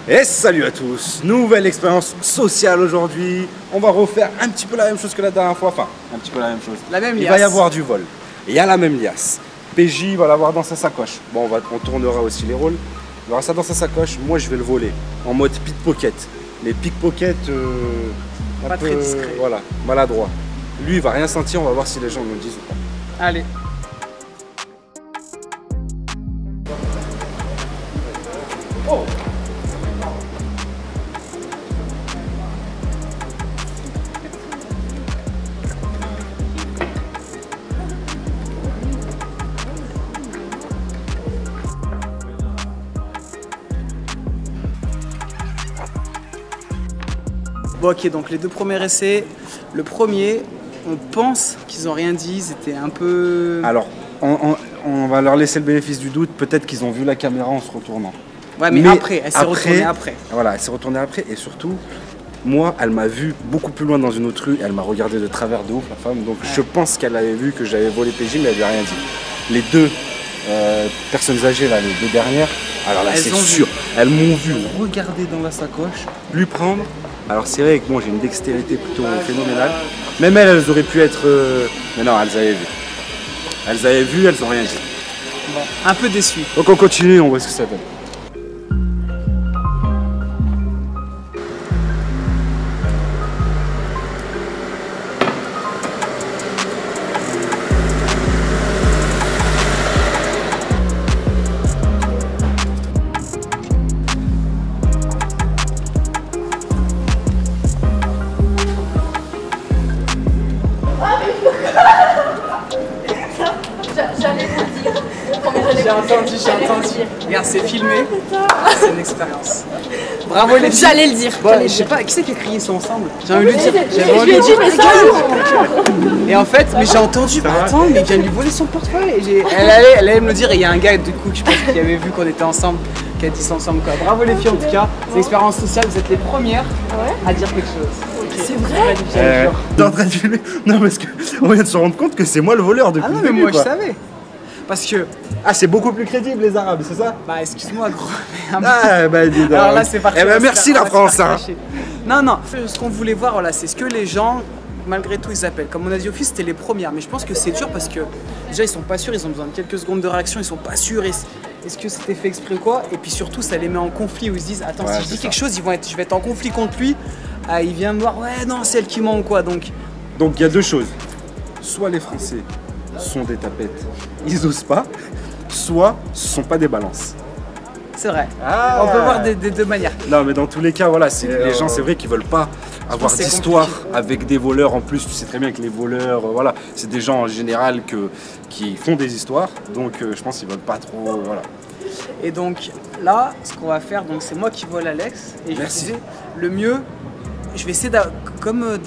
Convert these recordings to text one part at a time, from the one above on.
Et salut à tous, nouvelle expérience sociale aujourd'hui. On va refaire un petit peu la même chose que la dernière fois, enfin un petit peu la même chose. La même liasse. Il va y avoir du vol. Et il y a la même liasse. PJ va l'avoir dans sa sacoche. Bon, on tournera aussi les rôles. Il aura ça dans sa sacoche, moi je vais le voler en mode pickpocket. Les pickpockets pas très discret. Voilà, maladroit. Lui il va rien sentir, on va voir si les gens nous disent ou pas. Allez. Oh. Bon, ok, donc les deux premiers essais. Le premier, on pense qu'ils n'ont rien dit, ils étaient un peu... Alors, on va leur laisser le bénéfice du doute, peut-être qu'ils ont vu la caméra en se retournant. Ouais, mais après, elle s'est retournée après. Voilà, elle s'est retournée après, et surtout, moi, elle m'a vu beaucoup plus loin dans une autre rue, elle m'a regardé de travers de ouf, la femme, donc ouais. Je pense qu'elle avait vu que j'avais volé PJ, mais elle lui a rien dit. Les deux personnes âgées, là, les deux dernières, alors là, c'est sûr, elles m'ont vu regarder dans la sacoche, lui prendre. Alors c'est vrai que moi j'ai une dextérité plutôt phénoménale. Même elles auraient pu être... Mais non, elles avaient vu. Elles avaient vu, elles n'ont rien dit. Bon, un peu déçu. Donc on continue, on voit ce que ça donne. J'ai entendu. Regarde, c'est filmé. C'est une expérience. Bravo les filles. J'allais le dire. Bon, je sais pas, qui c'est qui a crié ça ensemble? J'ai envie de lui dire. J'avais envie de dire, regarde. Et en fait, mais j'ai entendu, attends, mais il vient de lui voler son portefeuille. Elle allait me le dire, et il y a un gars du coup, je pense, qui avait vu qu'on était ensemble, qui a dit ça ensemble quoi. Bravo les filles en tout cas. C'est une expérience sociale, vous êtes les premières à dire quelque chose. C'est vrai. T'es en train de filmer? Non, parce qu'on vient de se rendre compte que c'est moi le voleur depuis le début. Ah non, mais moi je savais. Parce que... Ah, c'est beaucoup plus crédible les Arabes, c'est ça? Bah excuse-moi gros. Ah bah dis donc. Alors là c'est parti. Eh ben merci la France hein. Non, ce qu'on voulait voir, voilà, c'est ce que les gens, malgré tout, ils appellent. Comme on a dit au fils, c'était les premières. Mais je pense que c'est dur parce que déjà ils sont pas sûrs, ils ont besoin de quelques secondes de réaction, ils sont pas sûrs. Est-ce que c'était fait exprès ou quoi? Et puis surtout ça les met en conflit où ils se disent attends, si je dis quelque chose, je vais être en conflit contre lui. Ah, il vient me voir, ouais non c'est elle qui ment ou quoi donc il y a deux choses. Soit les Français sont des tapettes, ils osent pas, soit ce sont pas des balances. C'est vrai, on peut voir des deux manières. Non mais dans tous les cas, voilà, les gens c'est vrai qu'ils veulent pas avoir d'histoire avec des voleurs en plus. Tu sais très bien que les voleurs, voilà, c'est des gens en général qui font des histoires, donc je pense qu'ils veulent pas trop, voilà. Et donc là, ce qu'on va faire, donc c'est moi qui vole Alex, et je disais, le mieux, je vais essayer de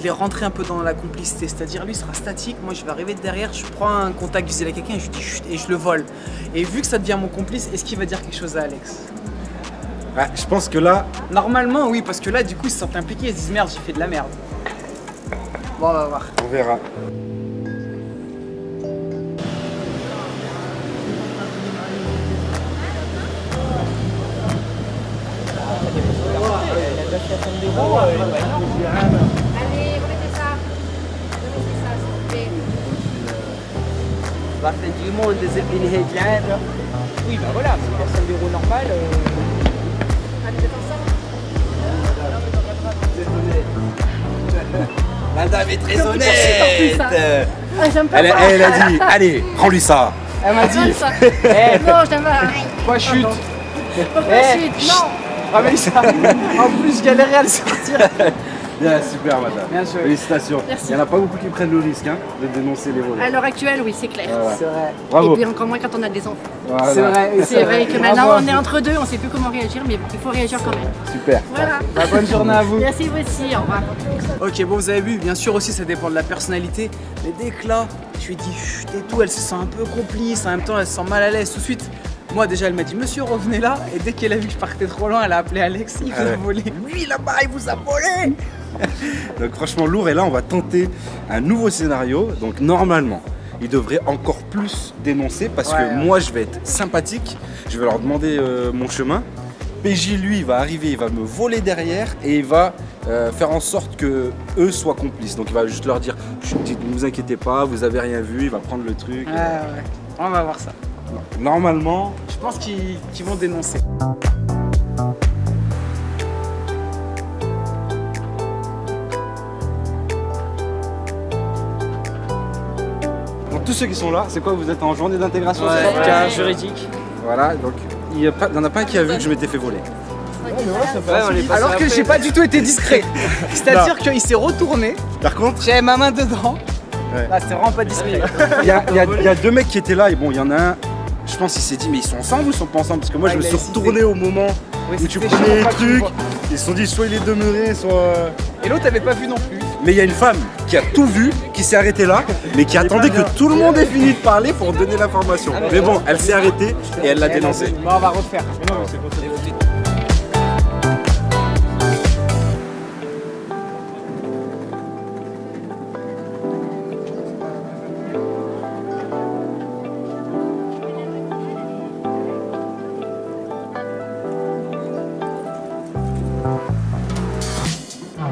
les rentrer un peu dans la complicité, c'est-à-dire lui sera statique, moi je vais arriver derrière, je prends un contact visuel à quelqu'un et je dis chut, et je le vole. Et vu que ça devient mon complice, est-ce qu'il va dire quelque chose à Alex? Ah, je pense que là... Normalement oui, parce que là du coup ils se sentent impliqués, ils se disent merde, j'ai fait de la merde. Bon on va voir. On verra. Allez, remettez ça. Remettez ça, s'il vous plaît. La fin du monde, des épines là. Oui, bah voilà, c'est personne d'euro normal. Allez, ensemble. Madame est très honnête. Elle a dit, allez, rends-lui ça. Elle m'a dit, non, je t'aime pas. quoi chute? Pourquoi chute? Non. Ramène ça. En plus, je galérais à le sortir. Bien, super madame. Bien sûr. Félicitations. Merci. Il n'y en a pas beaucoup qui prennent le risque de dénoncer les voleurs. À l'heure actuelle, oui, c'est clair. Voilà. C'est vrai. Bravo. Et puis encore moins quand on a des enfants. Voilà. C'est vrai. C'est vrai que maintenant on est entre deux, on sait plus comment réagir, mais il faut réagir quand même. Super. Voilà. Bah, bonne journée à vous. Merci vous aussi, au revoir. Ok, bon, vous avez vu, bien sûr aussi ça dépend de la personnalité. Mais dès que là, je lui ai dit chut et tout, elle se sent un peu complice, en même temps elle se sent mal à l'aise tout de suite. Moi déjà elle m'a dit monsieur revenez là, et dès qu'elle a vu que je partais trop loin, elle a appelé Alex, il vous a volé. Lui là-bas il vous a volé. Donc franchement lourd, et là on va tenter un nouveau scénario. Donc normalement ils devraient encore plus dénoncer parce que moi je vais être sympathique, je vais leur demander mon chemin. PJ, lui, il va arriver, il va me voler derrière et il va faire en sorte que eux soient complices. Donc il va juste leur dire, ne vous inquiétez pas, vous avez rien vu, il va prendre le truc. Ouais. On va voir ça. Normalement, Je pense qu'ils vont dénoncer. donc tous ceux qui sont là, c'est quoi, vous êtes en journée d'intégration? Ouais, c'est ça Cas juridique. Voilà, donc il n'y en a pas un qui a vu que je m'étais fait voler. Alors que j'ai pas du tout été discret. C'est-à-dire qu'il s'est retourné, Par contre, j'avais ma main dedans. Ouais. Là, c'était vraiment pas discret. il y a deux mecs qui étaient là et bon, il y en a un, je pense qu'il s'est dit mais ils sont ensemble ou ils sont pas ensemble? Parce que moi Ouais, je me il a suis hésité. retourné au moment Oui, où tu c'était prenais chaud, les pas que tu trucs, vois. ils se sont dit soit il est demeuré, soit... Et l'autre avait pas vu non plus. Mais il y a une femme qui a tout vu, qui s'est arrêtée là, mais qui attendait que tout le monde ait fini de parler pour donner l'information. Mais bon, elle s'est arrêtée et elle l'a dénoncé. Bon, on va refaire.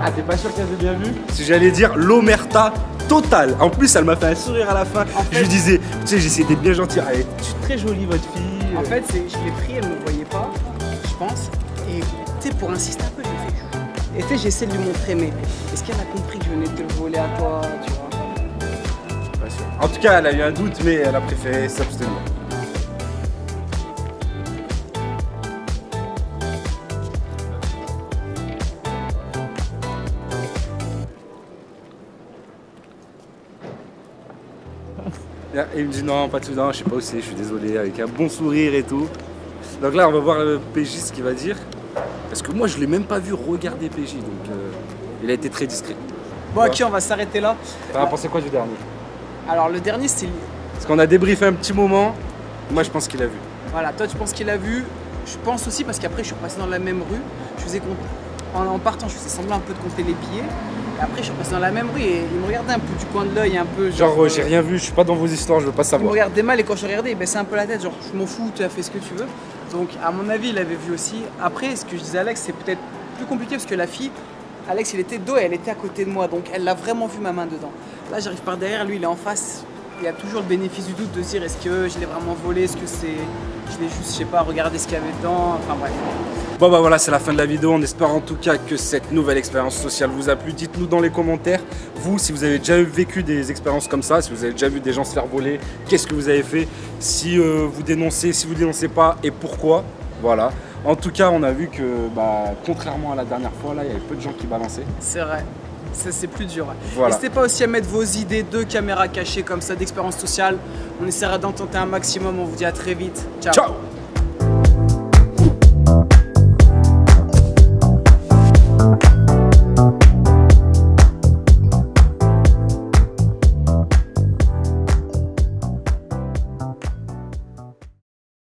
Ah, t'es pas sûr qu'elle ait bien vu? Si j'allais dire l'omerta totale. En plus, elle m'a fait un sourire à la fin. Je lui disais, tu sais, j'essayais d'être bien gentil. Elle est très jolie, votre fille. En fait, je l'ai pris, elle me voyait pas, je pense. Et tu sais, pour insister un peu, je l'ai fait. Et tu sais, j'essaie de lui montrer, mais est-ce qu'elle a compris que je venais de te le voler à toi, tu vois? Pas sûr. En tout cas, elle a eu un doute, mais elle a préféré s'abstenir. Et il me dit non, pas tout, non, je sais pas où c'est, je suis désolé, avec un bon sourire et tout. Donc là, on va voir le PJ ce qu'il va dire. Parce que moi, je l'ai même pas vu regarder PJ, donc il a été très discret. Bon, ok, on va s'arrêter là. T'en as pensé quoi du dernier? Alors, le dernier, c'est. Parce qu'on a débriefé un petit moment, moi je pense qu'il a vu. Voilà, toi, tu penses qu'il a vu. Je pense aussi, parce qu'après, je suis repassé dans la même rue. Je faisais en partant, je faisais semblant un peu de compter les billets. Et après, je suis repassé dans la même rue et il me regardait un peu du coin de l'œil, un peu. Genre, j'ai rien vu, je suis pas dans vos histoires, je veux pas Il me savoir. regardait mal et quand je regardais, il baissait un peu la tête, genre je m'en fous, tu as fait ce que tu veux. Donc à mon avis, il avait vu aussi. Après, ce que je disais à Alex, c'est peut-être plus compliqué parce que la fille, Alex, il était dos et elle était à côté de moi, donc elle l'a vraiment vu ma main dedans. Là, j'arrive par derrière, lui, il est en face. Il y a toujours le bénéfice du doute de se dire est-ce que je l'ai vraiment volé, est-ce que je l'ai juste, je sais pas, regardé ce qu'il y avait dedans, enfin bref. Bon bah voilà, c'est la fin de la vidéo, on espère en tout cas que cette nouvelle expérience sociale vous a plu. Dites-nous dans les commentaires, vous, si vous avez déjà vécu des expériences comme ça, si vous avez déjà vu des gens se faire voler, qu'est-ce que vous avez fait, si vous dénoncez, si vous dénoncez pas et pourquoi, voilà. En tout cas, on a vu que, contrairement à la dernière fois, là, il y avait peu de gens qui balançaient. C'est vrai. C'est plus dur. Voilà. N'hésitez pas aussi à mettre vos idées de caméras cachées comme ça, d'expérience sociale. On essaiera d'en tenter un maximum. On vous dit à très vite. Ciao. Ciao!